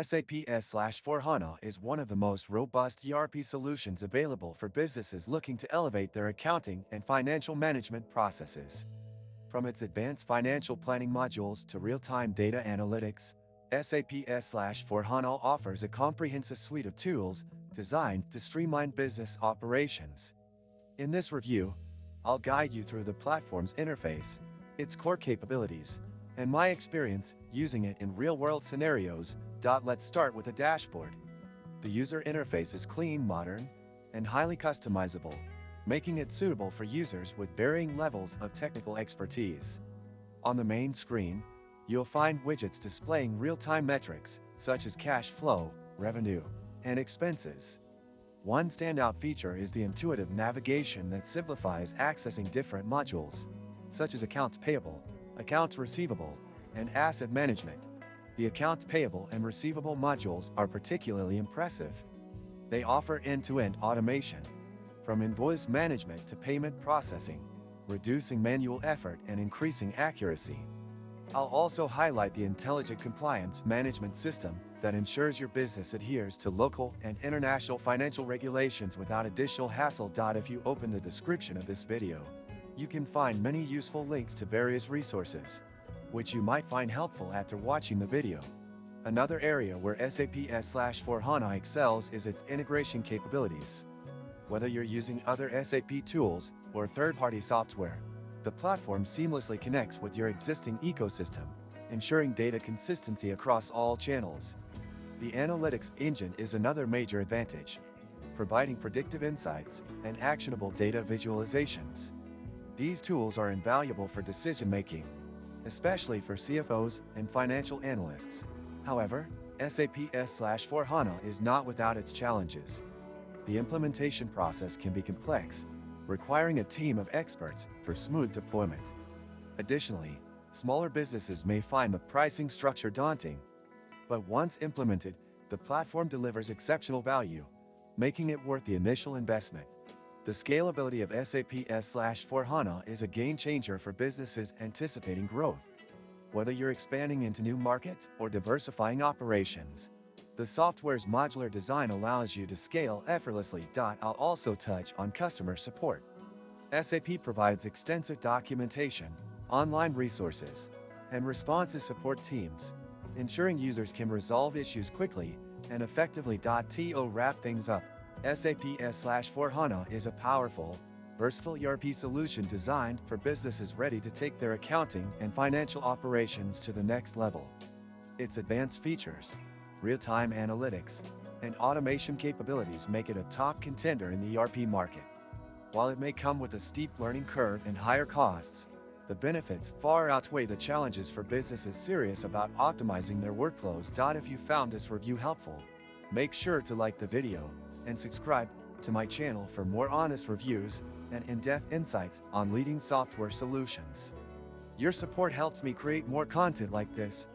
SAP S/4HANA is one of the most robust ERP solutions available for businesses looking to elevate their accounting and financial management processes. From its advanced financial planning modules to real-time data analytics, SAP S/4HANA offers a comprehensive suite of tools designed to streamline business operations. In this review, I'll guide you through the platform's interface, its core capabilities, and my experience using it in real-world scenarios. Let's start with the dashboard. The user interface is clean, modern, and highly customizable, making it suitable for users with varying levels of technical expertise. On the main screen, you'll find widgets displaying real-time metrics such as cash flow, revenue, and expenses. One standout feature is the intuitive navigation that simplifies accessing different modules, such as accounts payable, accounts receivable, and asset management. The accounts payable and receivable modules are particularly impressive. They offer end-to-end automation, from invoice management to payment processing, reducing manual effort and increasing accuracy. I'll also highlight the intelligent compliance management system that ensures your business adheres to local and international financial regulations without additional hassle. If you open the description of this video, you can find many useful links to various resources, which you might find helpful after watching the video. Another area where SAP S/4HANA excels is its integration capabilities. Whether you're using other SAP tools or third-party software, the platform seamlessly connects with your existing ecosystem, ensuring data consistency across all channels. The analytics engine is another major advantage, providing predictive insights and actionable data visualizations. These tools are invaluable for decision-making, especially for CFOs and financial analysts. However, SAP S/4HANA is not without its challenges. The implementation process can be complex, requiring a team of experts for smooth deployment. Additionally, smaller businesses may find the pricing structure daunting, but once implemented, the platform delivers exceptional value, making it worth the initial investment. The scalability of SAP S/4HANA is a game-changer for businesses anticipating growth. Whether you're expanding into new markets or diversifying operations, the software's modular design allows you to scale effortlessly. I'll also touch on customer support. SAP provides extensive documentation, online resources, and responsive support teams, ensuring users can resolve issues quickly and effectively. To wrap things up, SAP S/4HANA is a powerful, versatile ERP solution designed for businesses ready to take their accounting and financial operations to the next level. Its advanced features, real-time analytics, and automation capabilities make it a top contender in the ERP market. While it may come with a steep learning curve and higher costs, the benefits far outweigh the challenges for businesses serious about optimizing their workflows. If you found this review helpful, make sure to like the video and subscribe to my channel for more honest reviews and in-depth insights on leading software solutions. Your support helps me create more content like this.